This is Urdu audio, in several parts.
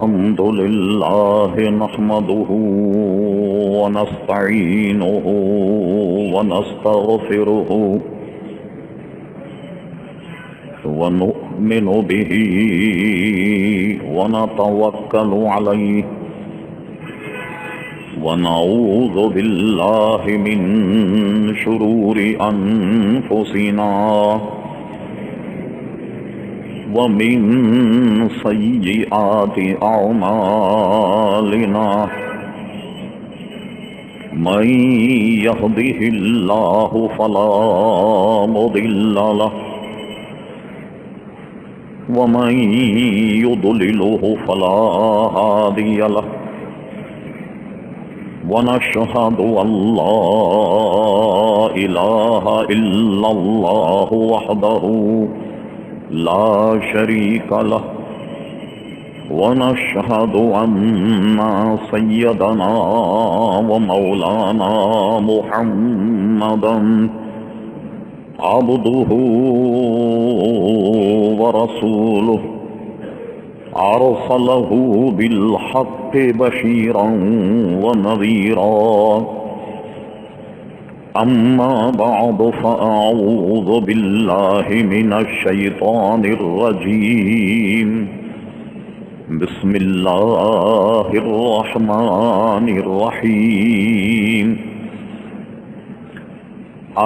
الحمد لله نحمده ونستعينه ونستغفره ونؤمن به ونتوكل عليه ونعوذ بالله من شرور أنفسنا ومن سيئات أعمالنا من يهده الله فلا مضل له ومن يضلله فلا هادي له ونشهد أن لا إله إلا الله وحده لا شريك له ونشهد أن سيدنا ومولانا محمدا عبده ورسوله أرسله بالحق بشيرا ونذيرا أما بعد فأعوذ بالله من الشيطان الرجيم بسم الله الرحمن الرحيم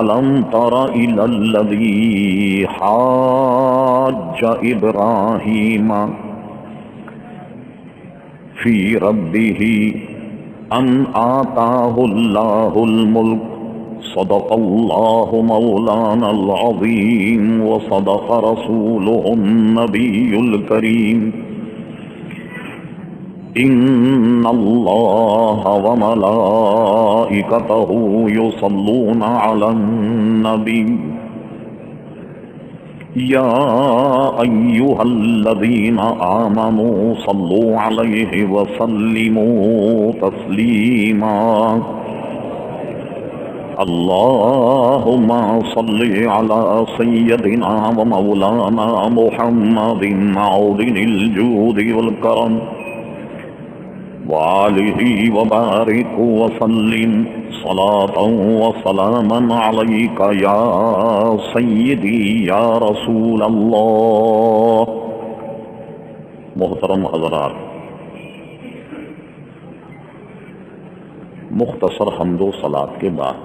ألم تر إلى الذي حاج إبراهيم في ربه أن آتاه الله الملك صدق الله مولانا العظيم وصدق رسوله النبي الكريم إن الله وملائكته يصلون على النبي يا أيها الذين آمنوا صلوا عليه وسلموا تسليما اللهم صل على سيدنا ومولانا محمد معدن الجود والكرم وآله وبارك وسلم صلاة وسلاما عليك يا سيدي يا رسول الله. محترم حضرات، مختصر حمد و صلاۃ کے بعد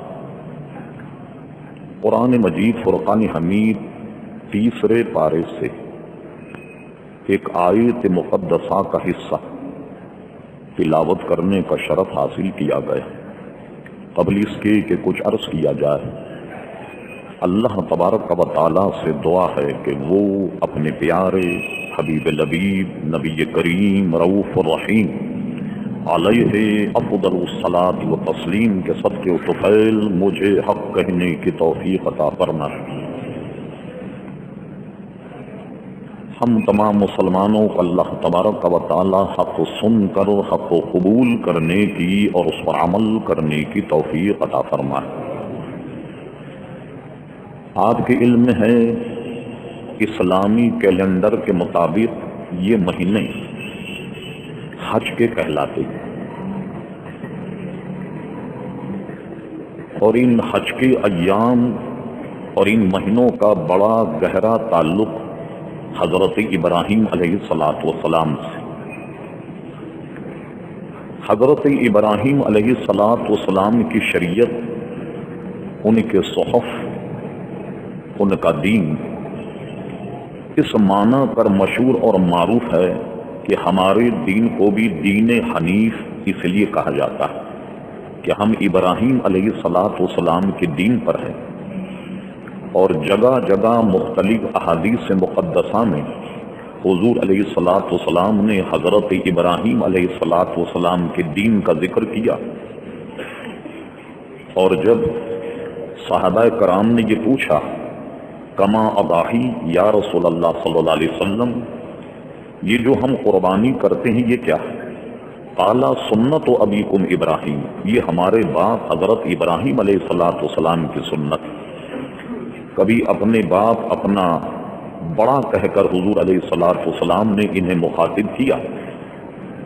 قرآن مجید فرقان حمید تیسرے پارے سے ایک آیت مقدسہ کا حصہ تلاوت کرنے کا شرف حاصل کیا گیا. قبل اس کے کہ کچھ عرض کیا جائے، اللہ تبارک و تعالیٰ سے دعا ہے کہ وہ اپنے پیارے حبیب لبیب نبی کریم رؤوف الرحیم علیہ افضل الصلاۃ و تسلیم کے صدقے و طفیل مجھے حق کہنے کی توفیق عطا فرمائے. ہم تمام مسلمانوں کو اللہ تبارک و تعالی حق سن کر حق قبول کرنے کی اور اس پر عمل کرنے کی توفیق عطا فرمائے. آپ کے علم میں ہے اسلامی کیلنڈر کے مطابق یہ مہینے حج کے کہلاتے ہیں، اور ان حج کے ایام اور ان مہینوں کا بڑا گہرا تعلق حضرت ابراہیم علیہ السلام سے. حضرت ابراہیم علیہ السلام کی شریعت، ان کے صحف، ان کا دین اس معنی پر مشہور اور معروف ہے کہ ہمارے دین کو بھی دین حنیف اس لیے کہا جاتا ہے کہ ہم ابراہیم علیہ السلام کے دین پر ہیں. اور جگہ جگہ مختلف احادیث مقدسہ میں حضور علیہ السلام نے حضرت ابراہیم علیہ السلام کے دین کا ذکر کیا. اور جب صحابہ کرام نے یہ پوچھا کما اضاحی یا رسول اللہ صلی اللہ علیہ وسلم، یہ جو ہم قربانی کرتے ہیں یہ کیا ہے؟ قال سنت ابیکم ابراہیم، یہ ہمارے باپ حضرت ابراہیم علیہ السلام کی سنت. کبھی اپنے باپ اپنا بڑا کہہ کر حضور علیہ السلام نے انہیں مخاطب کیا،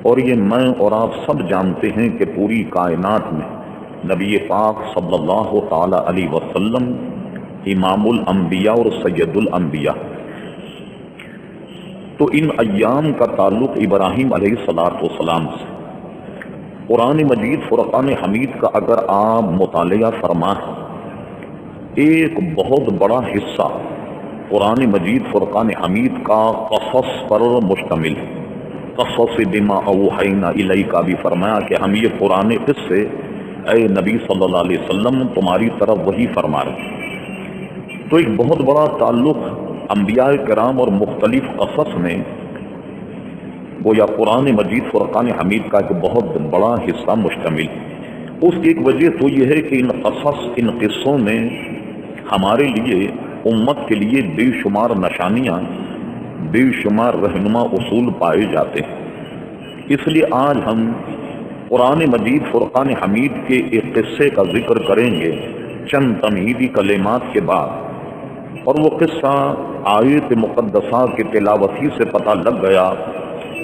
اور یہ میں اور آپ سب جانتے ہیں کہ پوری کائنات میں نبی پاک صلی اللہ تعالی علیہ وسلم امام الانبیاء اور سید الانبیاء، تو ان ایام کا تعلق ابراہیم علیہ السلام سے۔ قرآن مجید فرقان حمید کا اگر آپ مطالعہ فرمائیں، ایک بہت بڑا حصہ قرآن مجید فرقان حمید کا قصص پر مشتمل ہے۔ قصص بما اوحینا الیک کا بھی فرمایا کہ ہم یہ پرانے قصے اے نبی صلی اللہ علیہ وسلم تمہاری طرف وہی فرما رہے ہیں۔ تو ایک بہت بڑا تعلق انبیاء کرام اور مختلف قصص میں گویا قرآن مجید فرقان حمید کا ایک بہت بڑا حصہ مشتمل۔ اس کی ایک وجہ تو یہ ہے کہ ان قصوں میں ہمارے لیے، امت کے لیے بے شمار نشانیاں، بے شمار رہنما اصول پائے جاتے ہیں۔ اس لیے آج ہم قرآن مجید فرقان حمید کے ایک قصے کا ذکر کریں گے چند تمہیدی کلمات کے بعد، اور وہ قصہ آیت مقدسہ کے تلاوتی سے پتہ لگ گیا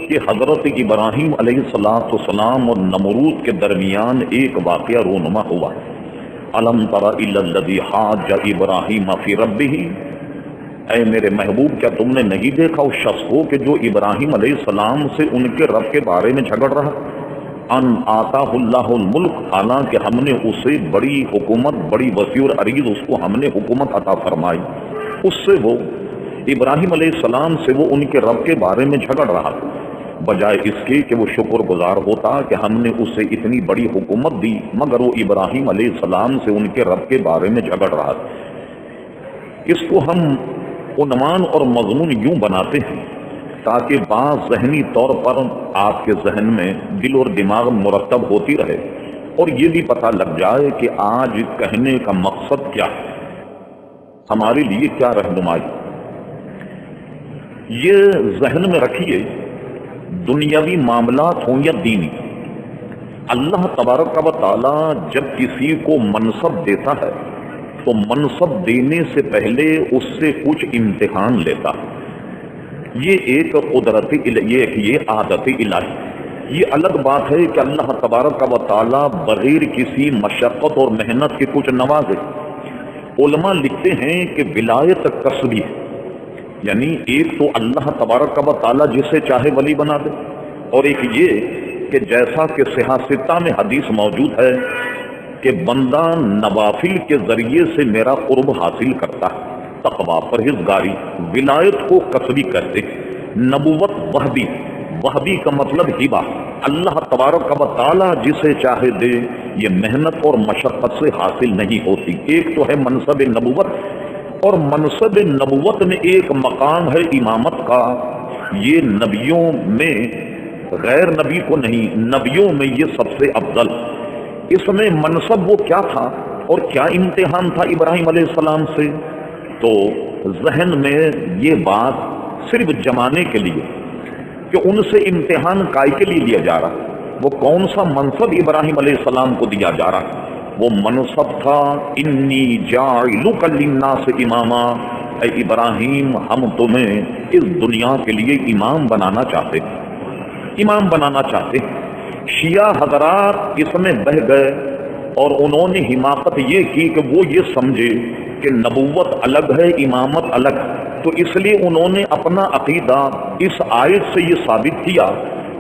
کہ حضرت ابراہیم علیہ السلام اور نمرود کے درمیان ایک واقعہ رونما ہوا۔ الم تر الی الذی حاج ابراہیم فی ربہ، اے میرے محبوب کیا تم نے نہیں دیکھا اس شخص کو کہ جو ابراہیم علیہ السلام سے ان کے رب کے بارے میں جھگڑ رہا؟ ان آتاہ اللہ الملک، حالانکہ ہم نے اسے بڑی حکومت، بڑی وسیع اور عریض اس کو ہم نے حکومت عطا فرمائی۔ اس سے وہ ابراہیم علیہ السلام سے وہ ان کے رب کے بارے میں جھگڑ رہا، بجائے اس کے کہ وہ شکر گزار ہوتا کہ ہم نے اسے اتنی بڑی حکومت دی، مگر وہ ابراہیم علیہ السلام سے ان کے رب کے بارے میں جھگڑ رہا۔ اس کو ہم عنوان اور مضمون یوں بناتے ہیں تاکہ بعض ذہنی طور پر آپ کے ذہن میں دل اور دماغ مرتب ہوتی رہے، اور یہ بھی پتہ لگ جائے کہ آج کہنے کا مقصد کیا ہے، ہمارے لیے کیا رہنمائی۔ یہ ذہن میں رکھیے، دنیاوی معاملات ہوں یا دینی، اللہ تبارک و تعالی جب کسی کو منصب دیتا ہے تو منصب دینے سے پہلے اس سے کچھ امتحان لیتا ہے۔ یہ ایک قدرتی، یہ عادت الہی۔ یہ الگ بات ہے کہ اللہ تبارک و تعالی بغیر کسی مشقت اور محنت کے کچھ نوازے۔ علماء لکھتے ہیں کہ ولایت کسبی ہے، یعنی ایک تو اللہ تبارک و تعالی جسے چاہے ولی بنا دے، اور ایک یہ کہ جیسا کہ صحیح ستہ میں حدیث موجود ہے کہ بندہ نوافل کے ذریعے سے میرا قرب حاصل کرتا ہے، تقویٰ، پرہیزگاری، ولایت کو کسبی کہتے ہیں۔ نبوت وہبی کا مطلب ہبہ، اللہ تبارک و تعالی جسے چاہے دے، یہ محنت اور مشقت سے حاصل نہیں ہوتی۔ ایک تو ہے منصب نبوت، اور منصب نبوت میں ایک مقام ہے امامت کا، یہ نبیوں میں غیر نبی کو نہیں، نبیوں میں یہ سب سے افضل۔ اس میں منصب وہ کیا تھا اور کیا امتحان تھا ابراہیم علیہ السلام سے، تو ذہن میں یہ بات صرف جمانے کے لیے کہ ان سے امتحان کائے کے لیے لیا جا رہا، وہ کون سا منصب ابراہیم علیہ السلام کو دیا جا رہا؟ وہ منصب تھا انی جاعلک للناس اماما، اے ابراہیم ہم تمہیں اس دنیا کے لیے امام بنانا چاہتے، امام بنانا چاہتے۔ شیعہ حضرات اس میں بہہ گئے اور انہوں نے حماقت یہ کی کہ وہ یہ سمجھے کہ نبوت الگ ہے، امامت الگ، تو اس لیے انہوں نے اپنا عقیدہ اس آیت سے یہ ثابت کیا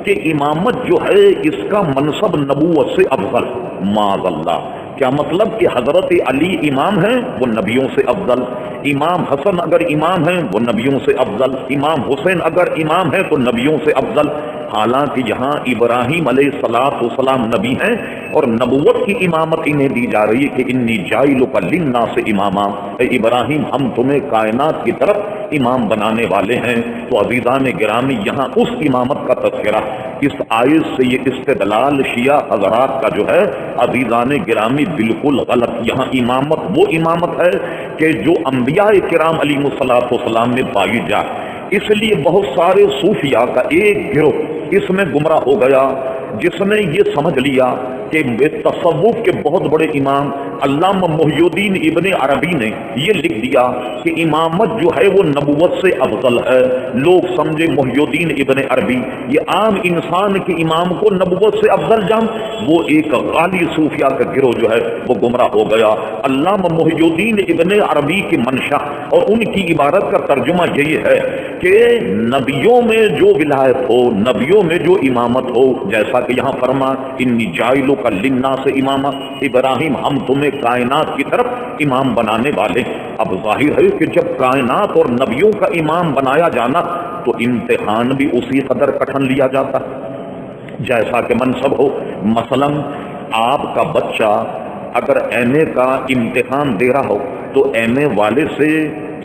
کہ امامت جو ہے اس کا منصب نبوت سے افضل۔ معاذ اللہ، کیا مطلب کہ حضرت علی امام ہیں وہ نبیوں سے افضل، امام حسن اگر امام ہیں وہ نبیوں سے افضل، امام حسین اگر امام ہیں تو نبیوں سے افضل، حالانکہ یہاں ابراہیم علیہ السلام نبی ہیں اور نبوت کی امامت انہیں دی جا رہی ہے کہ انی جاعلک للناس اماما، اے ابراہیم ہم تمہیں کائنات کی طرف امام بنانے والے ہیں۔ تو عزیزان گرامی، یہاں اس امامت کا تذکرہ، اس آیت سے یہ استدلال شیعہ حضرات کا جو ہے عزیزان گرامی بالکل غلط۔ یہاں امامت وہ امامت ہے کہ جو انبیاء کرام علیہ السلام میں پائی جائے۔ اس لیے بہت سارے صوفیاء کا ایک گروہ اس میں گمراہ ہو گیا جس نے یہ سمجھ لیا کہ تصوف کے بہت بڑے امام علامہ محی الدین ابن عربی نے یہ لکھ دیا کہ امامت جو ہے وہ نبوت سے افضل ہے. لوگ سمجھے محی الدین ابن عربی یہ عام انسان کے امام کو نبوت سے افضل جان، وہ ایک غالی صوفیہ کا گروہ جو ہے وہ گمراہ ہو گیا. علامہ محی الدین ابن عربی کی منشا اور ان کی عبارت کا ترجمہ یہی ہے کہ نبیوں میں جو ولایت ہو، نبیوں میں جو امامت ہو، جیسا کہ یہاں فرما انی جاعلک للناس اماما، ابراہیم ہم تمہیں کائنات کی طرف امام بنانے والے. اب ظاہر ہے کہ جب کائنات اور نبیوں کا امام بنایا جانا تو امتحان بھی اسی قدر کٹھن لیا جاتا جیسا کہ منصب ہو. مثلا آپ کا بچہ اگر ایم اے کا امتحان دے رہا ہو تو ایم اے والے سے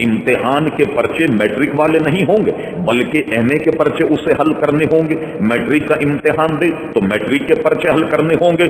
امتحان کے پرچے میٹرک والے نہیں ہوں گے، بلکہ ایم اے کے پرچے اسے حل کرنے ہوں گے. میٹرک کا امتحان دے تو میٹرک کے پرچے حل کرنے ہوں گے.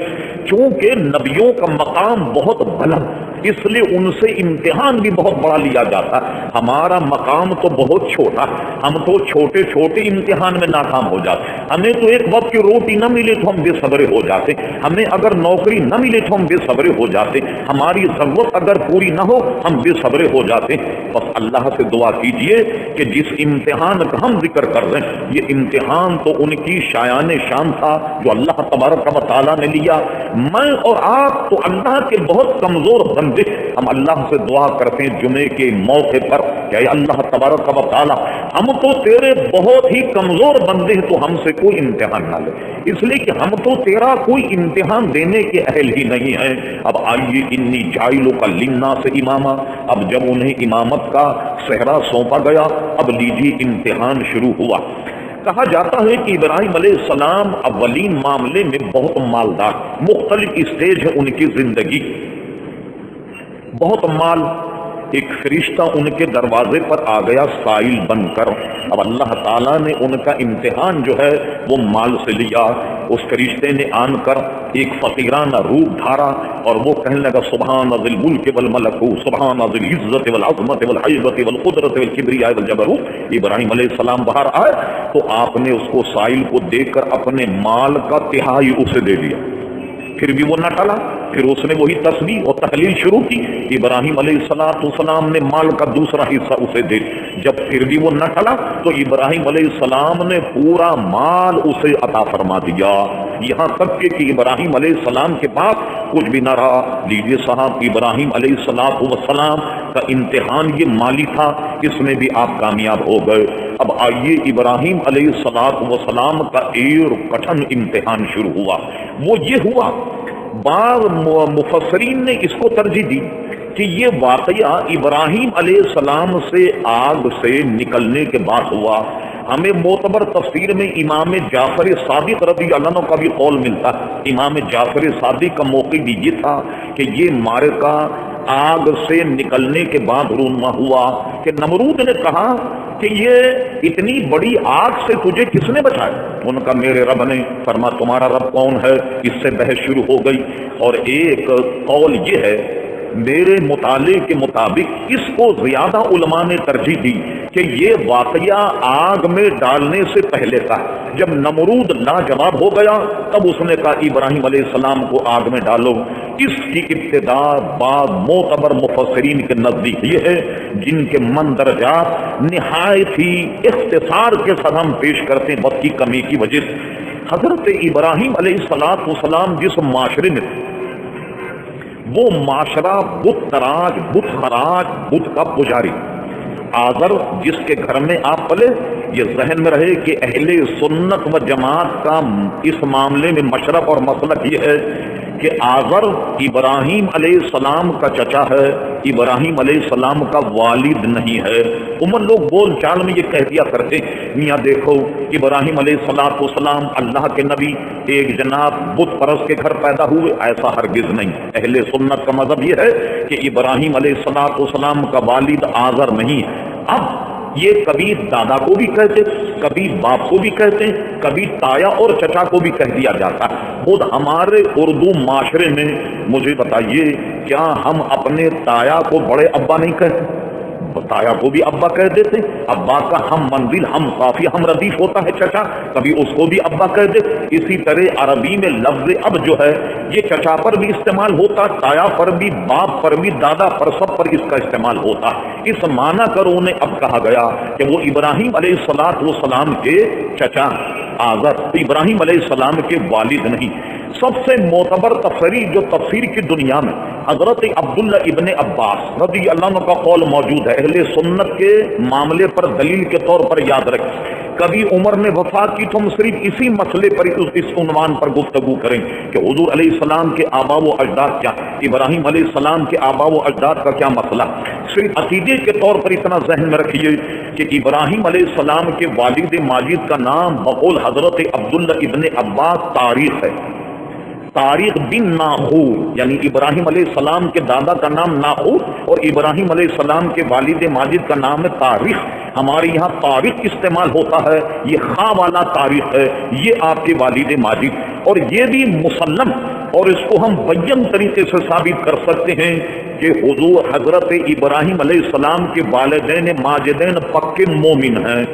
چونکہ نبیوں کا مقام بہت بلند، اس لیے ان سے امتحان بھی بہت بڑا لیا جاتا. ہمارا مقام تو بہت چھوٹا، ہم تو چھوٹے چھوٹے امتحان میں ناکام ہو جاتے. ہمیں تو ایک وقت کی روٹی نہ ملے تو ہم بے صبرے ہو جاتے، ہمیں اگر نوکری نہ ملے تو ہم بے صبرے ہو جاتے، ہماری ضرورت اگر پوری نہ ہو ہم بے صبرے ہو جاتے. بس اللہ سے دعا کیجئے کہ جس امتحان کا ہم ذکر کر رہے ہیں یہ امتحان تو ان کی شایان شان تھا جو اللہ تبارک و تعالیٰ نے لیا. میں اور آپ تو اللہ کے بہت کمزور بندے، ہم اللہ سے دعا کرتے ہیں جمعے کے موقع پر کہ اے اللہ تبارک و تعالیٰ ہم تو تیرے بہت ہی کمزور بندے ہیں، تو ہم سے کوئی امتحان نہ لے، اس لیے کہ ہم تو تیرا کوئی امتحان دینے کے اہل ہی نہیں ہیں. اب آئیے انی جاعلک للناس اماما، اب جب انہیں امامت کا صحرا سونپا گیا اب لیجیے امتحان شروع ہوا. کہا جاتا ہے کہ ابراہیم علیہ السلام اولین معاملے میں بہت مالدار، مختلف اسٹیج ہے ان کی زندگی، بہت مال. ایک فرشتہ ان کے دروازے پر آ گیا سائل بن کر. اب اللہ تعالیٰ نے ان کا امتحان جو ہے وہ مال سے لیا. اس فرشتے نے آن کر ایک فقیرانہ روپ دھارا اور وہ کہنے لگا سبحان ذی الملک والملکوت، سبحان ذی العزت والعظمت والحیبت والقدرت والکبریاء والجبروت. ابراہیم علیہ السلام باہر آئے تو آپ نے اس کو سائل کو دیکھ کر اپنے مال کا تہائی اسے دے دیا. پھر بھی وہ نہ ٹلا، پھر اس نے وہی تسبیح اور تحلیل شروع کی. ابراہیم علیہ السلام نے مال کا دوسرا حصہ اسے دے. جب پھر بھی وہ نہ ٹلا تو ابراہیم علیہ السلام نے پورا مال اسے عطا فرما دیا، یہاں تک کہ ابراہیم علیہ السلام کے پاس کچھ بھی نہ رہا. لیجیے صاحب ابراہیم علیہ السلام کا امتحان یہ مالی تھا، اس میں بھی آپ کامیاب ہو گئے. اب آئیے ابراہیم علیہ السلام کا ایک کٹھن امتحان شروع ہوا. وہ یہ ہوا، بعض مفسرین نے اس کو ترجیح دی کہ یہ واقعہ ابراہیم علیہ السلام سے آگ سے نکلنے کے بعد ہوا. ہمیں معتبر تفسیر میں امام جعفر صادق رضی اللہ عنہ کا بھی قول ملتا ہے. امام جعفر صادق کا موقع بھی یہ تھا کہ یہ معرکہ آگ سے نکلنے کے بعد رونما ہوا کہ نمرود نے کہا کہ یہ اتنی بڑی آگ سے تجھے کس نے بچایا؟ ان کا میرے رب نے. فرما تمہارا رب کون ہے؟ اس سے بحث شروع ہو گئی. اور ایک قول یہ ہے میرے مطالعے کے مطابق اس کو زیادہ علماء نے ترجیح دی کہ یہ واقعہ آگ میں ڈالنے سے پہلے کا. جب نمرود لاجواب ہو گیا تب اس نے کہا ابراہیم علیہ السلام کو آگ میں ڈالو. اس کی ابتدا بعض معتبر مفسرین کے نزدیک یہ ہے جن کے مندرجات نہایت ہی اختصار کے ساتھ ہم پیش کرتے ہیں وقت کی کمی کی وجہ سے. حضرت ابراہیم علیہ السلام جس معاشرے میں وہ معاشرہ بت تراج، بت خراج، بت کا پجاری. آذر جس کے گھر میں آپ پلے، یہ ذہن میں رہے کہ اہل سنت و جماعت کا اس معاملے میں مشرب اور مسلک یہ ہے کہ آذر ابراہیم علیہ السلام کا چچا ہے، ابراہیم علیہ السلام کا والد نہیں ہے. عموماً لوگ بول چال میں یہ کہہ دیا کرتے میاں دیکھو ابراہیم علیہ السلام اللہ کے نبی ایک جناب بت پرست کے گھر پیدا ہوئے، ایسا ہرگز نہیں. اہل سنت کا مذہب یہ ہے کہ ابراہیم علیہ السلام کا والد آذر نہیں. اب یہ کبھی دادا کو بھی کہتے، کبھی باپ کو بھی کہتے، کبھی تایا اور چچا کو بھی کہہ دیا جاتا. خود ہمارے اردو معاشرے میں مجھے بتائیے کیا ہم اپنے تایا کو بڑے ابا نہیں کہتے، تایا کو بھی ابا کہہ دیتے. ابا کا ہم منزل ہم قافیہ ہم ردیف ہوتا ہے چچا, کبھی اس کو بھی ابا کہہ دے. اسی طرح عربی میں لفظ اب جو ہے یہ چچا پر بھی استعمال ہوتا, تایا پر بھی, باپ پر بھی, دادا پر, سب پر اس کا استعمال ہوتا. اس معنی کر انہیں اب کہا گیا کہ وہ ابراہیم علیہ السلام کے چچا آزر, ابراہیم علیہ السلام کے والد نہیں. سب سے معتبر تفسیر جو تفسیر کی دنیا میں حضرت عبداللہ ابن عباس رضی اللہ عنہ کا قول موجود ہے, اہل سنت کے معاملے پر دلیل کے طور پر یاد رکھ. کبھی عمر نے وفات کی تو ہم صرف اسی مسئلے پر اس عنوان پر گفتگو کریں کہ حضور علیہ السلام کے آبا و اجداد کیا, ابراہیم علیہ السلام کے آبا و اجداد کا کیا مسئلہ. صرف عقیدے کے طور پر اتنا ذہن میں رکھیے کہ ابراہیم علیہ السلام کے والد ماجد کا نام بقول حضرت عبداللہ ابن عباس تاریخ ہے. تاریخ بن ناخور, یعنی ابراہیم علیہ السلام کے دادا کا نام ناخور اور ابراہیم علیہ السلام کے والد ماجد کا نام ہے تاریخ. ہمارے یہاں تاریخ استعمال ہوتا ہے, یہ خاں والا تاریخ ہے, یہ آپ کے والد ماجد, اور یہ بھی مسلم, اور اس کو ہم بین طریقے سے ثابت کر سکتے ہیں کہ حضور حضرت ابراہیم علیہ السلام کے والدین ماجدین پکے مومن ہیں.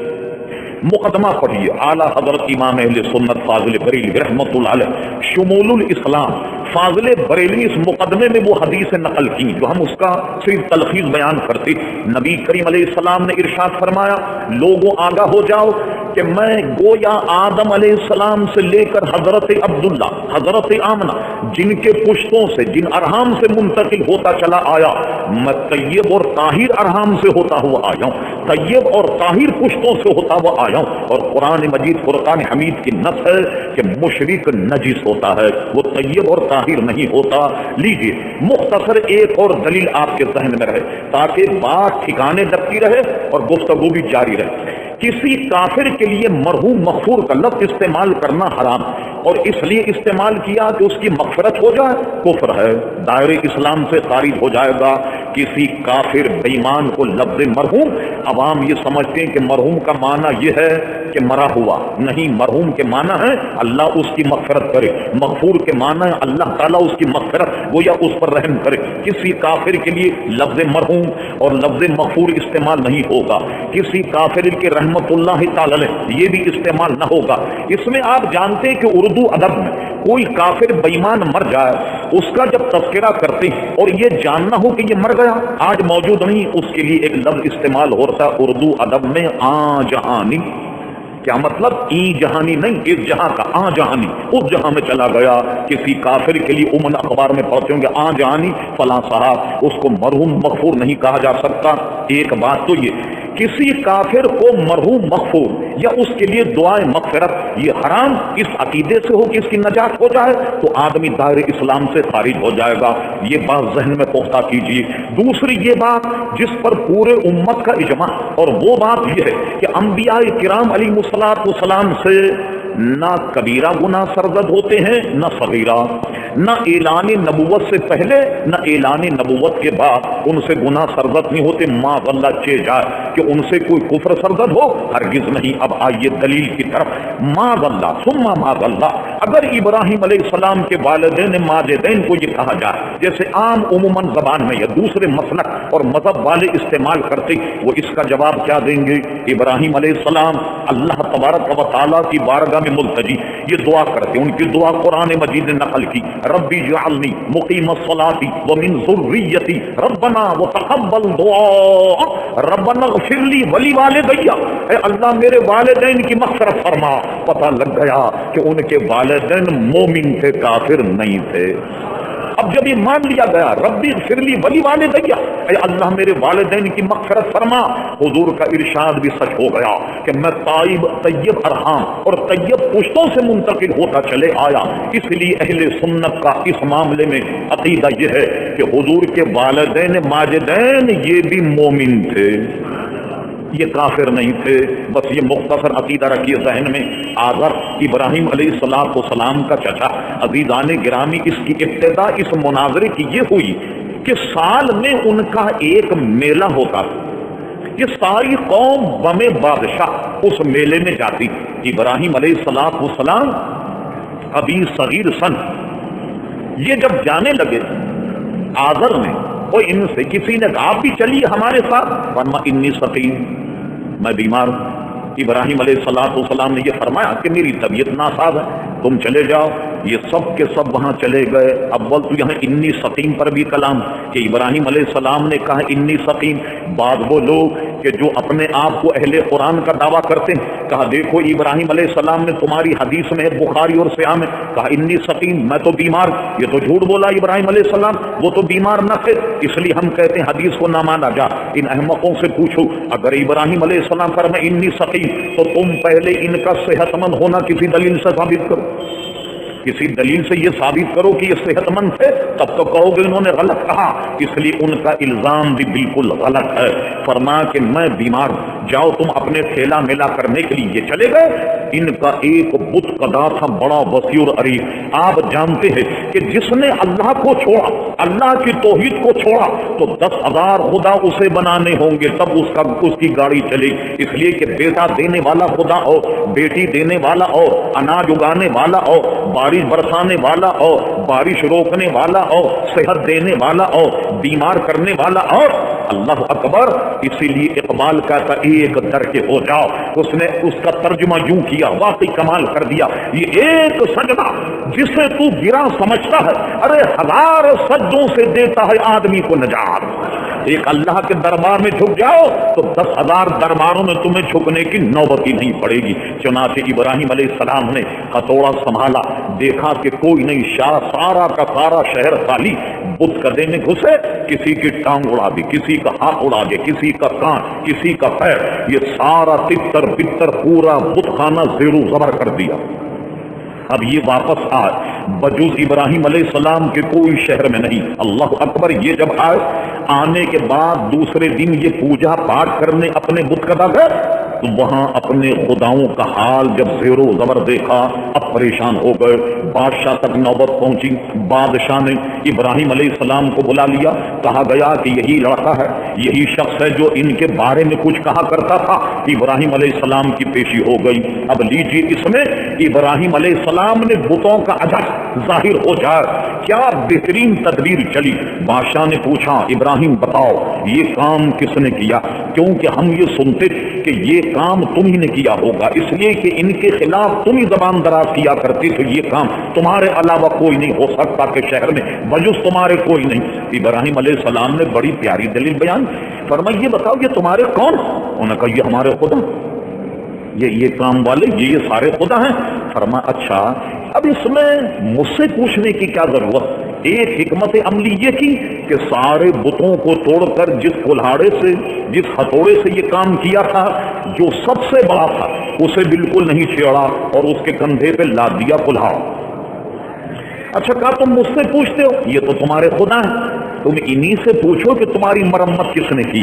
مقدمہ پڑھیے اعلیٰ حضرت امام اہل سنت فاضل بریلوی رحمۃ اللہ علیہ شمول الاسلام. فاضل بریلوی اس مقدمے میں وہ حدیث نقل کی جو ہم اس کا صرف تلخیص بیان کرتے. نبی کریم علیہ السلام نے ارشاد فرمایا, لوگوں آگاہ ہو جاؤ کہ میں گویا آدم علیہ السلام سے لے کر حضرت عبداللہ, حضرت آمنہ, جن کے پشتوں سے, جن ارحام سے منتقل ہوتا چلا آیا, میں طیب اور طاہر ارحام سے ہوتا ہوا آیا ہوں, طیب اور طاہر پشتوں سے ہوتا ہوا آیا ہوں. اور قرآن مجید فرقان حمید کی نص ہے کہ مشرک نجس ہوتا ہے, وہ طیب اور طاہر نہیں ہوتا. لیجیے مختصر ایک اور دلیل آپ کے ذہن میں رہے تاکہ بات ٹھکانے لگتی رہے اور گفتگو بھی جاری رہے. کسی کافر کے لیے مرحوم مغفور کا لفظ استعمال کرنا حرام, اور اس لیے استعمال کیا کہ اس کی مغفرت ہو جائے, کفر ہے, دائرے اسلام سے خارج ہو جائے گا. کسی کافر بے ایمان کو لفظ مرحوم, عوام یہ سمجھتے ہیں کہ مرحوم کا معنی یہ ہے کہ مرا ہوا, نہیں, مرحوم کے معنی ہے اللہ اس کی مغفرت کرے, مغفور کے معنی ہے اللہ تعالیٰ اس کی مغفرت وہ یا اس پر رحم کرے. کسی کافر کے لیے لفظ مرحوم اور لفظ مغفور استعمال نہیں ہوگا. کسی کافر کے رحمت اللہ تعالی یہ بھی استعمال نہ ہوگا. اس میں آپ جانتے ہیں کہ اردو ادب میں کوئی کافر بے ایمان مر جائے, اس کا جب تذکرہ کرتے ہیں اور یہ جاننا ہو کہ یہ مر گیا, آج موجود نہیں, اس کے لیے ایک لفظ استعمال ہوتا ہے اردو ادب میں, آ جہانی. کیا مطلب؟ ای جہانی نہیں, اس جہاں کا, آ جہانی, اس جہاں میں چلا گیا. کسی کافر کے لیے عموماً اخبار میں پڑھتے ہوں گے آ جہانی فلاں صاحب, اس کو مرحوم مغفور نہیں کہا جا سکتا. ایک بات تو یہ, کسی کافر کو مرحوم مغفور یا اس کے لیے دعائیں مغفرت یہ حرام اس عقیدے سے ہو کہ اس کی نجات ہو جائے تو آدمی دائرے اسلام سے خارج ہو جائے گا. یہ بات ذہن میں پختہ کیجیے. دوسری یہ بات جس پر پورے امت کا اجماع, اور وہ بات یہ ہے کہ انبیاء کرام علیہ الصلوۃ والسلام سے نہ کبیرہ گناہ سرزد ہوتے ہیں نہ صغیرہ, نہ اعلان نبوت سے پہلے نہ اعلان نبوت کے بعد ان سے گناہ سرزد نہیں ہوتے. ما واللہ چے جائے کہ ان سے کوئی کفر سرزد ہو, ہرگز نہیں. اب آئیے دلیل کی طرف. ما واللہ ثم ما واللہ, اگر ابراہیم علیہ السلام کے والدین ماجدین کو یہ کہا جائے جیسے عام عموماً زبان میں یا دوسرے مسلک اور مذہب والے استعمال کرتے, وہ اس کا جواب کیا دیں گے؟ ابراہیم علیہ السلام اللہ تبارک و تعالیٰ کی بارگاہ میں ملتجی یہ دعا کرتے, ان کی دعا قرآن مجید نے نقل کی, ربی جعلنی مقیم الصلاۃ ومن ذریتی ربنا وتقبل دعاء ربنا اغفر لی ولی والدی, اے اللہ میرے والدین کی مغفرت فرما. پتہ لگ گیا کہ ان کے والدین مومن تھے, کافر نہیں تھے. اب جب یہ مان لیا گیا ربی اغفر لی ولی والدی, اے اللہ میرے والدین کی مغفرت فرما, حضور کا ارشاد بھی سچ ہو گیا کہ میں طیب ارحام اور طیب پشتوں سے منتقل ہوتا چلے آیا. اس لیے اہل سنت کا اس معاملے میں عقیدہ یہ ہے کہ حضور کے والدین ماجدین یہ بھی مومن تھے, یہ کافر نہیں تھے. بس یہ مختصر عقیدہ رکھیے ذہن میں. آزر ابراہیم علیہ السلام کا چچا. عزیزان گرامی, اس کی ابتدا اس مناظرے کی یہ ہوئی کہ سال میں ان کا ایک میلہ ہوتا, یہ ساری قوم بم بادشاہ اس میلے میں جاتی. ابراہیم علیہ السلام ابھی صغیر سن, یہ جب جانے لگے آزر نے وہ ان سے کسی نے کہا آپ بھی چلیے ہمارے ساتھ، فرما انی سقیم، میں بیمار ہوں۔ ابراہیم علیہ السلام نے یہ فرمایا کہ میری طبیعت ناساز ہے، تم چلے جاؤ۔ یہ سب کے سب وہاں چلے گئے۔ اول تو یہاں انی سقیم پر بھی کلام کہ ابراہیم علیہ السلام نے کہا انی سقیم۔ بعد وہ لوگ کہ جو اپنے آپ کو اہل قرآن کا دعویٰ کرتے ہیں، کہا دیکھو ابراہیم علیہ السلام نے تمہاری حدیث میں بخاری اور صحیح میں کہا انی سقیم، میں تو بیمار۔ یہ تو جھوٹ بولا ابراہیم علیہ السلام، وہ تو بیمار نہ تھے۔ اس لیے ہم کہتے ہیں حدیث کو نہ مانا جا۔ ان احمقوں سے پوچھو، اگر ابراہیم علیہ السلام پر میں انی سقیم تو تم پہلے ان کا صحت مند ہونا کسی دلیل سے ثابت کرو، کسی دلیل سے یہ ثابت کرو کہ یہ صحت مند تھے، تب تو کہو گے انہوں نے غلط کہا۔ اس لیے ان کا الزام بھی بالکل غلط ہے۔ فرمایا کہ میں بیمار ہوں، جاؤ تم اپنے ٹھیلا میلا کرنے کے لیے۔ یہ چلے گئے۔ ان کا ایک بت قدا تھا بڑا وسیع اور عریض۔ آپ جانتے ہیں کہ جس نے اللہ کو چھوڑا، اللہ کی توحید کو چھوڑا، تو 10,000 خدا اسے بنانے ہوں گے تب اس کی گاڑی چلے۔ اس لیے کہ بیٹا دینے والا خدا ہو، بیٹی دینے والا ہو، اناج اگانے والا ہو، بارش برسانے والا ہو، بارش روکنے والا ہو، صحت دینے والا ہو، بیمار کرنے والا ہو، اللہ اکبر۔ اسی لیے اقبال کہتا ایک در کے ہو جاؤ۔ اس نے اس کا ترجمہ یوں کیا، واقعی کمال کر دیا۔ یہ ایک سجدہ جسے تو گرا سمجھتا ہے، ارے 1000 سجدوں سے دیتا ہے آدمی کو نجات۔ ایک اللہ کے دربار میں جھک جاؤ تو 10,000 درباروں میں تمہیں جھکنے کی نوبت ہی نہیں پڑے گی۔ چنانچہ ابراہیم علیہ السلام نے ہتھوڑا سنبھالا، دیکھا کہ کوئی نہیں، سارا کا سارا شہر خالی۔ بت گدے میں گھسے، کسی کی ٹانگ اڑا دی، کسی کا ہاتھ اڑا دیا، کسی کا کان، کسی کا پیر، یہ سارا تتر بتر پورا بت خانہ زیر و زبر کر دیا۔ اب یہ واپس آئے بجوز ابراہیم علیہ السلام کے کوئی شہر میں نہیں۔ اللہ اکبر۔ یہ جب آنے کے بعد دوسرے دن یہ پوجا پاٹ کرنے اپنے بت کدا گئے تو وہاں اپنے خداؤں کا حال جب زیر و زبر دیکھا، اب پریشان ہو گئے۔ بادشاہ تک نوبت پہنچی۔ بادشاہ نے ابراہیم علیہ السلام کو بلا لیا، کہا گیا کہ یہی لڑکا ہے، یہی شخص ہے جو ان کے بارے میں کچھ کہا کرتا تھا۔ ابراہیم علیہ السلام کی پیشی ہو گئی۔ اب لیجیے، اس میں ابراہیم علیہ السلام نے بتوں کا عجز ظاہر ہو جائے، کیا بہترین تدبیر چلی۔ بادشاہ نے پوچھا ابراہیم بتاؤ یہ کام کس نے کیا؟ کیونکہ ہم یہ سنتے کہ یہ کام تم ہی نے کیا ہوگا، اس لیے کہ ان کے خلاف تم ہی زبان دراز کیا کرتے تھے۔ یہ کام تمہارے علاوہ کوئی نہیں ہو سکتا کہ شہر میں بجز تمہارے کوئی نہیں۔ ابراہیم علیہ السلام نے بڑی پیاری دلیل بیان فرمائی، یہ بتاؤ یہ تمہارے کون؟ انہوں نے کہا یہ ہمارے خدا، یہ کام والے یہ سارے خدا ہیں۔ فرمایا اچھا، اب اس میں مجھ سے پوچھنے کی کیا ضرورت؟ ایک حکمت عملی یہ کی کہ سارے بتوں کو توڑ کر جس کلہاڑے سے، جس ہتھوڑے سے یہ کام کیا تھا، جو سب سے بڑا تھا اسے بالکل نہیں چھیڑا اور اس کے کندھے پہ لاد دیا کلہاڑ۔ اچھا کہا تم مجھ سے پوچھتے ہو، یہ تو تمہارے خدا ہیں، تم انہی سے پوچھو کہ تمہاری مرمت کس نے کی۔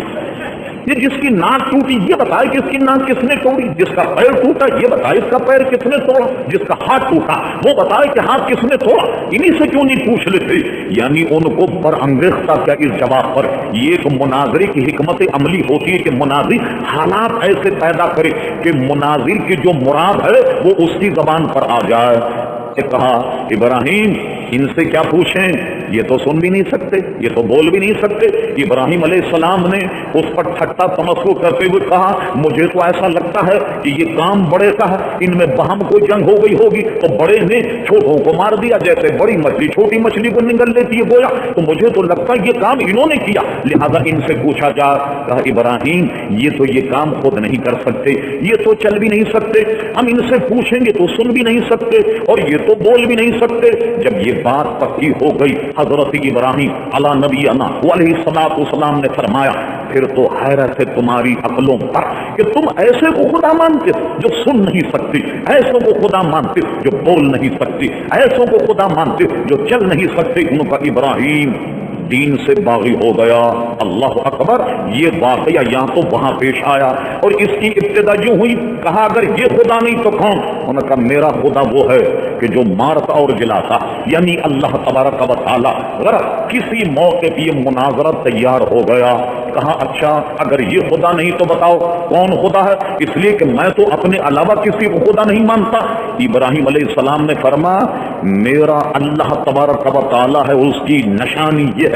یہ جس کی ناک ٹوٹی یہ بتائے کہ اس کی ناک کس نے توڑی، جس کا پیر ٹوٹا یہ بتائے اس کا پیر کس نے توڑا، جس کا ہاتھ ٹوٹا وہ بتائے کہ ہاتھ کس نے توڑا۔ انہی سے کیوں نہیں پوچھ لیتے؟ یعنی ان کو برانگیختہ کیا اس جواب پر۔ یہ ایک مناظرے کی حکمت عملی ہوتی ہے کہ مناظر حالات ایسے پیدا کرے کہ مناظر کی جو مراد ہے وہ اس کی زبان پر آ جائے۔ کہا ابراہیم ان سے کیا پوچھیں، یہ تو سن بھی نہیں سکتے، یہ تو بول بھی نہیں سکتے۔ ابراہیم علیہ السلام نے اس پر ٹھٹا تمسخر کرتے ہوئے کہا مجھے تو ایسا لگتا ہے کہ یہ کام بڑے کا ہے، ان میں باہم کوئی جنگ ہو گئی ہوگی تو بڑے نے چھوٹوں کو مار دیا، جیسے بڑی مچھلی چھوٹی مچھلی کو نگل لیتی ہے گویا، تو مجھے تو لگتا ہے یہ کام انہوں نے کیا، لہذا ان سے پوچھا جا۔ کہا ابراہیم یہ کام خود نہیں کر سکتے، یہ تو چل بھی نہیں سکتے، ہم ان سے پوچھیں گے تو سن بھی نہیں سکتے اور یہ تو بول بھی نہیں سکتے۔ جب یہ بات پکی ہو گئی حضرت ابراہیم علی نبینا علیہ الصلوۃ والسلام نے فرمایا پھر تو حیرت ہے تمہاری عقلوں پر کہ تم ایسے کو خدا مانتے جو سن نہیں سکتی، ایسوں کو خدا مانتے جو بول نہیں سکتی، ایسوں کو خدا مانتے جو چل نہیں سکتے۔ ان کا ابراہیم دین سے باغی ہو گیا۔ اللہ اکبر۔ یہ واقعہ یہاں تو وہاں پیش آیا اور اس کی ابتدا یوں ہوئی، کہا اگر یہ خدا نہیں تو کون؟ انہوں نے کہا میرا خدا وہ ہے کہ جو مارتا اور جلاتا، یعنی اللہ تبارک و تعالی۔ اگر کسی موقع پہ یہ مناظرہ تیار ہو گیا، کہا اچھا اگر یہ خدا نہیں تو بتاؤ کون خدا ہے، اس لیے کہ میں تو اپنے علاوہ کسی کو خدا نہیں مانتا۔ ابراہیم علیہ السلام نے فرمایا میرا اللہ تبارک و تعالی ہے، اس کی نشانی یہ ہے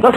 10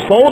100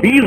20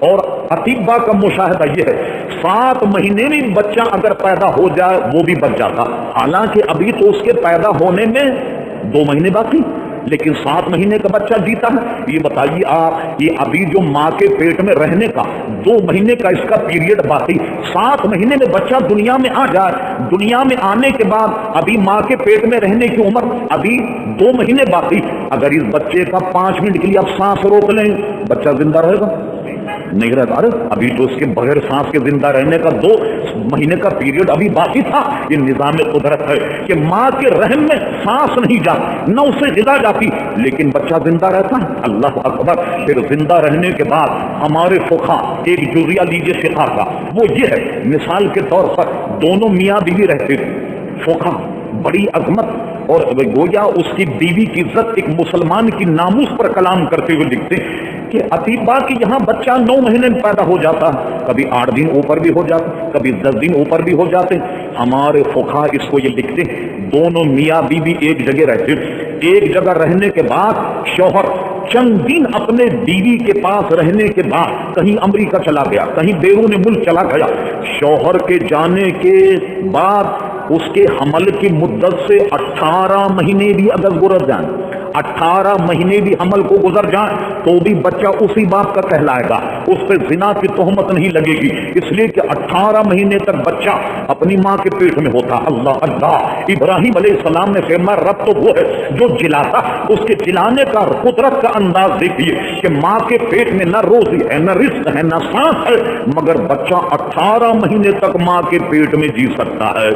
اور اطباء کا مشاہدہ یہ ہے 7 مہینے میں بچہ اگر پیدا ہو جائے وہ بھی بچ جاتا، حالانکہ ابھی تو اس کے پیدا ہونے میں 2 مہینے باقی، لیکن 7 مہینے کا بچہ جیتا ہے۔ یہ بتائیے آپ، یہ ابھی جو ماں کے پیٹ میں رہنے کا 2 مہینے کا اس کا پیریڈ باقی، 7 مہینے میں بچہ دنیا میں آ جائے، دنیا میں آنے کے بعد ابھی ماں کے پیٹ میں رہنے کی عمر ابھی 2 مہینے باقی، اگر اس بچے کا 5 منٹ کے لیے آپ سانس روک لیں بچہ زندہ رہے گا؟ نہیں رہتا۔ ارے ابھی تو اس کے بغیر سانس کے زندہ رہنے کا 2 مہینے کا پیریڈ ابھی باقی تھا۔ یہ نظام قدرت ہے کہ ماں کے رحم میں سانس نہیں جاتی، نہ اسے غذا جاتی، لیکن بچہ زندہ رہتا ہے۔ اللہ اکبر۔ پھر زندہ رہنے کے بعد ہمارے فقہا ایک جزیہ لیجیے فقہ کا، وہ یہ ہے، مثال کے طور پر دونوں میاں بیوی رہتے تھے، فقہا بڑی عظمت اور گویا اس کی بیوی کی عزت ایک مسلمان کی ناموس پر کلام کرتے ہوئے لکھتے کہ اطباء کے یہاں بچہ 9 مہینے میں پیدا ہو جاتا ہے، کبھی 8 دن اوپر بھی ہو جاتا، کبھی 10 دن اوپر بھی ہو جاتے۔ ہمارے فقہا اس کو یہ لکھتے دونوں میاں بیوی ایک جگہ رہتے، ایک جگہ رہنے کے بعد شوہر چند دن اپنے بیوی کے پاس رہنے کے بعد کہیں امریکہ چلا گیا، کہیں بیرون ملک چلا گیا، شوہر کے جانے کے بعد اس کے حمل کی مدت سے 18 مہینے بھی اگر گزر جائیں، 18 مہینے بھی حمل کو گزر جائیں تو بھی بچہ اسی باپ کا کہلائے گا، اس پہ زنا کی تہمت نہیں لگے گی، اس لیے کہ 18 مہینے تک بچہ اپنی ماں کے پیٹ میں ہوتا۔ اللہ اللہ، ابراہیم علیہ السلام نے فرمایا رب تو وہ ہے جو جلاتا، اس کے جلانے کا قدرت کا انداز دیکھیے کہ ماں کے پیٹ میں نہ روزی ہے، نہ رزق ہے، نہ سانس ہے، مگر بچہ 18 مہینے تک ماں کے پیٹ میں جی سکتا ہے۔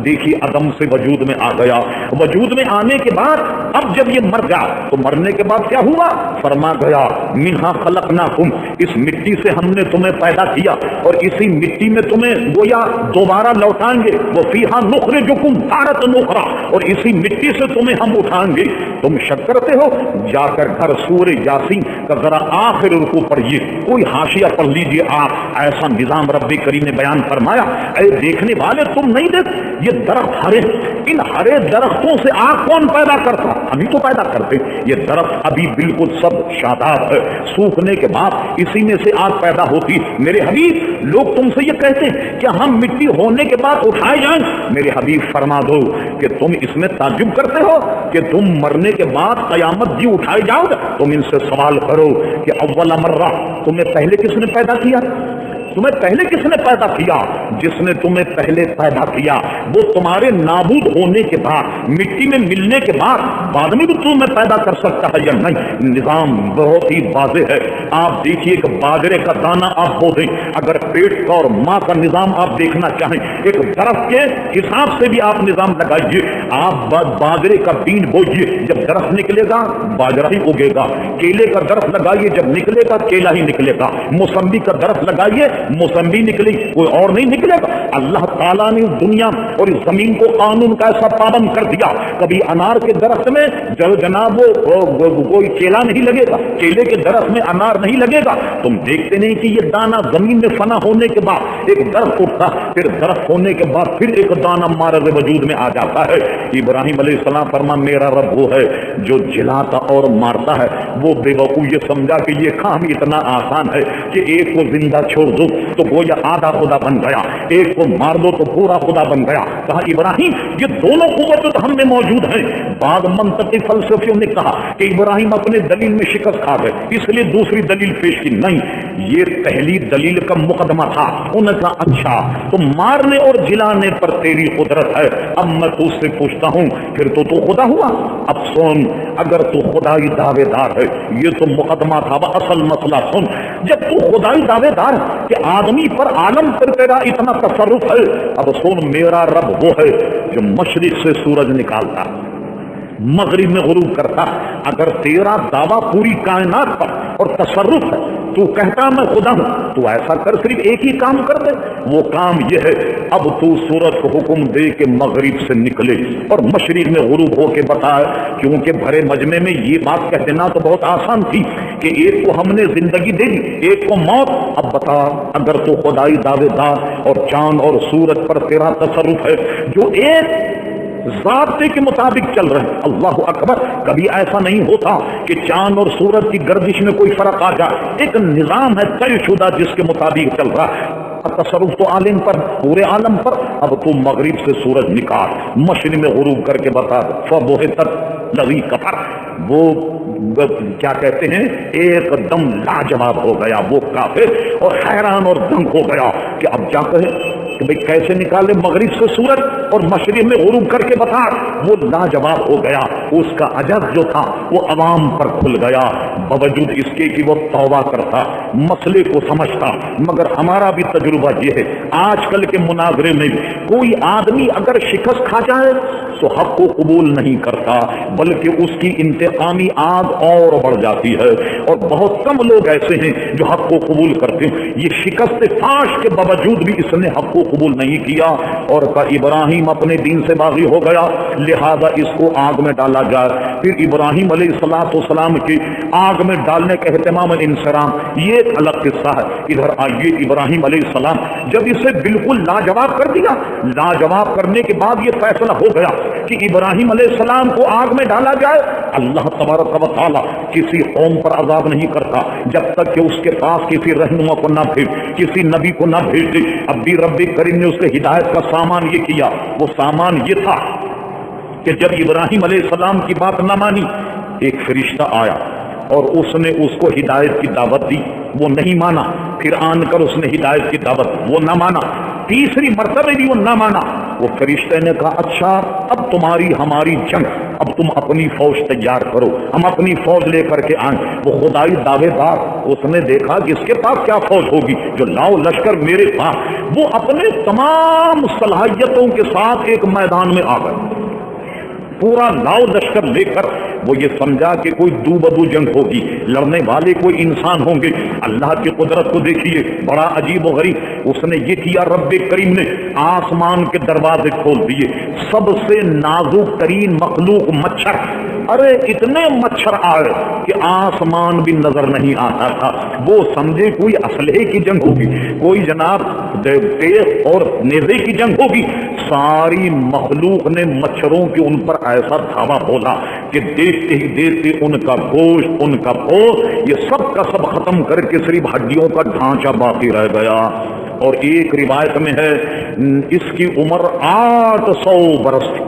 دیکھیے عدم سے وجود میں آ گیا، وجود میں آنے کے بعد اب جب یہ مر گیا تو مرنے کے بعد کیا ہوا؟ فرما گیا منہا خلقناکم، اس مٹی سے ہم نے تمہیں پیدا کیا اور اسی مٹی میں تمہیں گویا دوبارہ لوٹائیں گے، وفیہا نخرجکم تارۃ اخری، اور اسی مٹی سے تمہیں ہم اٹھائیں گے۔ تم شک کرتے ہو؟ جا کر گھر سورہ یاسین کا ذرا آخر رکوع پڑھیے، کوئی حاشیہ پڑھ لیجیے آپ، ایسا نظام رب کریم نے بیان فرمایا۔ اے دیکھنے والے تم نہیں دیکھ یہ درخت ہرے، ان ہرے درختوں سے آگ کون پیدا کرتا؟ ہم ہی تو پیدا کرتے۔ یہ درخت ابھی بالکل سب شاداب ہے، سوکھنے کے بعد اسی میں سے آگ پیدا ہوتی۔ میرے حبیب لوگ تم سے یہ کہتے ہیں کہ ہم مٹی ہونے کے بعد اٹھائے جائیں، میرے حبیب فرما دو کہ تم اس میں تعجب کرتے ہو کہ تم مرنے کے بعد قیامت جی اٹھائے جاؤ گے؟ تم ان سے سوال کرو کہ اول مرہ تمہیں پہلے کس نے پیدا کیا؟ تمہیں پہلے کس نے پیدا کیا؟ جس نے تمہیں پہلے پیدا کیا وہ تمہارے نابود ہونے کے بعد، مٹی میں ملنے کے بعد میں بھی تمہیں پیدا کر سکتا ہے یا نہیں؟ نظام بہت ہی واضح ہے۔ آپ دیکھیے کہ باجرے کا دانہ آپ بو دیں، اگر پیٹ کا اور ماں کا نظام آپ دیکھنا چاہیں، ایک درخت کے حساب سے بھی آپ نظام لگائیے، آپ باجرے کا بین بوئیے، جب درخت نکلے گا باجرہ ہی اگے گا، کیلے کا درخت لگائیے، جب نکلے گا کیلا ہی نکلے گا، موسمبی کا درخت لگائیے موسمبی نکلی، کوئی اور نہیں نکلے گا۔ اللہ تعالیٰ نے دنیا اور اس زمین کو قانون کا ایسا پابند کر دیا، کبھی انار کے درخت میں جناب کوئی کیلا نہیں لگے گا، کیلے کے درخت میں انار نہیں لگے گا۔ تم دیکھتے نہیں کہ یہ دانہ زمین میں فنا ہونے کے بعد ایک درخت اٹھتا، پھر درخت ہونے کے بعد پھر ایک دانہ مارد وجود میں آ جاتا ہے۔ ابراہیم علیہ السلام فرما میرا رب وہ ہے جو جلاتا اور مارتا ہے۔ وہ بے وقوف یہ سمجھا کہ یہ کام اتنا آسان ہے کہ ایک کو زندہ چھوڑ دو تو گویا آدھا خدا بن گیا، ایک کو مار دو تو پورا خدا بن گیا۔ کہا ابراہیم یہ دونوں قوتیں تو ہم میں موجود ہیں۔ بعض منطقی فلسفیوں نے کہا کہ ابراہیم اپنے دلیل میں شکست کھا گئے، اس لیے دوسری دلیل پیش کی۔ نہیں، یہ پہلی دلیل کا مقدمہ تھا۔ انہوں نے کہا اچھا تو مارنے اور جلانے پر تیری قدرت ہے، اب میں تو سے پوچھتا ہوں پھر تو خدا ہوا؟ اب سن، اگر تو خدائی دعوے دار ہے، یہ تو مقدمہ تھا، اصل مسئلہ سن، جب تو خدائی دعوے دار کہ آدمی پر عالم پر تیرا اتنا تصرف ہے، اب سن میرا رب وہ ہے جو مشرق سے سورج نکالتا مغرب میں غروب کرتا۔ اگر تیرا دعویٰ پوری کائنات پر اور تصرف ہے، تو کہتا میں خدا ہوں، تو ایسا کر صرف ایک ہی کام کر دے، وہ کام یہ ہے اب تو سورج کو حکم دے کہ مغرب سے نکلے اور مشرق میں غروب ہو کے بتائے، کیونکہ بھرے مجمع میں یہ بات کہہ دینا تو بہت آسان تھی کہ ایک کو ہم نے زندگی دے دی، ایک کو موت۔ اب بتا اگر تو خدائی دعوے دار اور چاند اور سورج پر تیرا تصرف ہے، جو ایک ضابطے کے مطابق چل رہے ہیں. اللہ اکبر. کبھی ایسا نہیں ہوتا کہ چاند اور سورج کی گردش میں کوئی فرق آ جائے. ایک نظام ہے طے شدہ جس کے مطابق چل رہا ہے. تصرف تو عالم پر, پورے عالم پر. اب تو مغرب سے سورج نکال, مشرق میں غروب کر کے بتا فبہتت الذی کفر. وہ کیا کہتے ہیں, ایک دم لاجواب ہو گیا وہ کافر, اور حیران اور دنگ ہو گیا کہ اب کیا کہیں کہ بھئی کیسے نکالے مغرب سے سورج اور مشرق میں غروب کر کے بتا. وہ لاجواب ہو گیا. اس کا عجز جو تھا وہ عوام پر کھل گیا, باوجود اس کے کہ وہ توبہ کرتا, مسئلے کو سمجھتا. مگر ہمارا بھی تجربہ یہ ہے, آج کل کے مناظرے میں کوئی آدمی اگر شکست کھا جائے تو حق کو قبول نہیں کرتا, بلکہ اس کی انتقامی آگ اور بڑھ جاتی ہے. اور بہت کم لوگ ایسے ہیں جو حق کو قبول کرتے ہیں. یہ شکست فاش کے باوجود بھی اس نے حق کو قبول نہیں کیا اور کہا ابراہیم اپنے دین سے باغی ہو گیا, لہذا اس کو آگ میں ڈالا جائے. پھر ابراہیم علیہ السلام کی آگ میں ڈالنے کا اہتمام انصرام, یہ ایک الگ قصہ ہے. ادھر آئیے, ابراہیم علیہ السلام جب اسے بالکل لاجواب کر دیا, لاجواب کرنے کے بعد یہ فیصلہ ہو گیا کہ ابراہیم علیہ السلام کو آگ میں ڈالا جائے. اللہ تبارک و تعالی کسی قوم پر عذاب نہیں کرتا جب تک کہ اس کے پاس کسی رہنما کو نہ بھیج, کسی نبی کو نہ بھیج دے. اب بھی رب کریم نے اس کے ہدایت کا سامان یہ کیا. وہ سامان یہ تھا کہ جب ابراہیم علیہ السلام کی بات نہ مانی, ایک فرشتہ آیا اور اس نے اس کو ہدایت کی دعوت دی, وہ نہیں مانا. پھر آن کر اس نے ہدایت کی دعوت, وہ نہ مانا. تیسری مرتبہ بھی وہ نہ مانا. وہ فرشتے نے کہا اچھا اب تمہاری ہماری جنگ, اب تم اپنی فوج تیار کرو, ہم اپنی فوج لے کر کے آئیں. وہ خدائی دعوے دار, اس نے دیکھا کہ اس کے پاس کیا فوج ہوگی جو لاؤ لشکر میرے پاس. وہ اپنے تمام صلاحیتوں کے ساتھ ایک میدان میں آ گئے, پورا لاؤ لشکر لے کر. وہ یہ سمجھا کہ کوئی دو بدو جنگ ہوگی, لڑنے والے کوئی انسان ہوں گے. اللہ کی قدرت کو دیکھیے, بڑا عجیب و غریب. اس نے یہ کیا, رب کریم نے آسمان کے دروازے کھول دیے. سب سے نازک ترین مخلوق مچھر, ارے اتنے مچھر آئے کہ آسمان بھی نظر نہیں آتا تھا. وہ سمجھے کوئی اسلحے کی جنگ ہوگی, کوئی جناب تیز اور نیزے کی جنگ ہوگی. ساری مخلوق نے مچھروں کے ان پر ایسا دھاوا بولا کہ دیکھتے ہی دیکھتے ان کا گوشت, ان کا پوست, یہ سب کا سب ختم کر کے صرف ہڈیوں کا ڈھانچہ باقی رہ گیا. اور ایک روایت میں ہے اس کی عمر 800 برس تھی.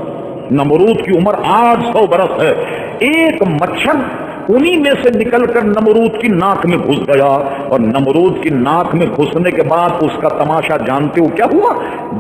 نمرود کی عمر 800 برس ہے. ایک مچھر انہی میں سے نکل کر نمرود کی ناک میں گھس گیا, اور نمرود کی ناک میں گھسنے کے بعد اس کا تماشا جانتے ہو کیا ہوا؟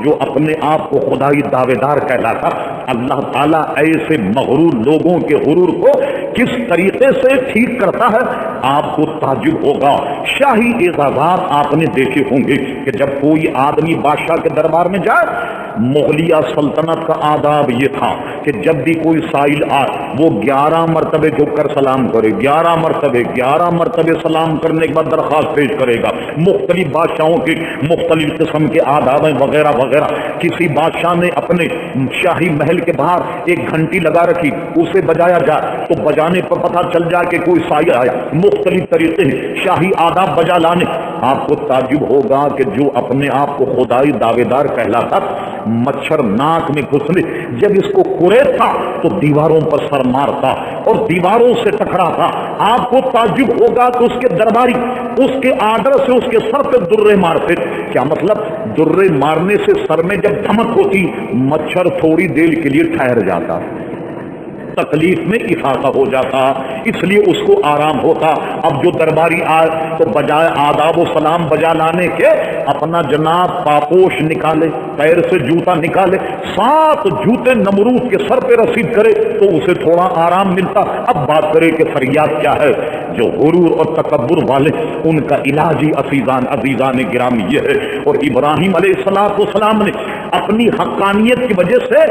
جو اپنے آپ کو خدائی دعوے دار کہلاتا, اللہ تعالیٰ ایسے مغرور لوگوں کے غرور کو کس طریقے سے ٹھیک کرتا ہے, آپ کو تعجب ہوگا. شاہی اعزازات آپ نے دیکھے ہوں گے کہ جب کوئی آدمی بادشاہ کے دربار میں جائے, مغلیہ سلطنت کا آداب یہ تھا کہ جب بھی کوئی سائل آئے وہ 11 مرتبے جھک کر سلام کرے. 11 مرتبے سلام کرنے کے بعد درخواست پیش کرے گا. مختلف بادشاہوں کے مختلف قسم کے آداب ہیں وغیرہ وغیرہ. کسی بادشاہ نے اپنے شاہی محل کے باہر ایک گھنٹی لگا رکھی, اسے بجایا جائے تو بجانے پر پتہ چل جائے کہ کوئی سائل آیا. مختلف طریقے ہیں شاہی آداب بجا لانے. آپ کو تعجب ہوگا کہ جو اپنے آپ کو خدائی دعوے دار کہلاتا, مچھر ناک میں گھسنے جب اس کو کوریت تھا تو دیواروں پر سر مارتا اور دیواروں سے ٹکراتا. آپ کو تعجب ہوگا کہ اس کے درباری اس کے آرڈر سے اس کے سر پہ درے مارتے. کیا مطلب؟ درے مارنے سے سر میں جب دھمک ہوتی, مچھر تھوڑی دیر کے لیے ٹھہر جاتا, تکلیف میں افاقہ ہو جاتا, اس لیے اس کو آرام ہوتا. اب جو درباری آئے تو بجائے آداب و سلام بجا لانے کے اپنا جناب پاپوش نکالے, پیر سے جوتا نکالے, 7 جوتے نمرود کے سر پہ رسید کرے تو اسے تھوڑا آرام ملتا. اب بات کرے کہ فریاد کیا ہے. جو غرور اور تکبر والے ان کا علاج ہی عزیزان گرامی یہ ہے. اور ابراہیم علیہ السلام نے اپنی حقانیت کی وجہ سے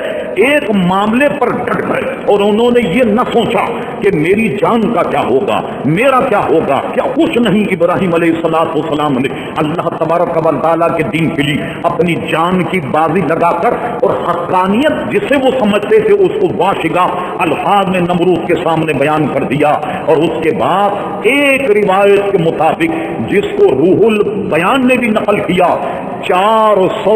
ایک معاملے پر ڈٹ گئے اور انہوں نے یہ نہ سوچا کہ میری جان کا کیا ہوگا, میرا کیا ہوگا. کیا کچھ نہیں, ابراہیم علیہ السلام نے اللہ تبارک و تعالیٰ کے دین کے لیے اپنی جان کی بازی لگا کر اور حقانیت جسے وہ سمجھتے تھے اس کو واشگاہ الفاظ میں نمرود کے سامنے بیان کر دیا. اور اس کے بعد ایک روایت کے مطابق جس کو روح البیان نے بھی نقل کیا, 400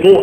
2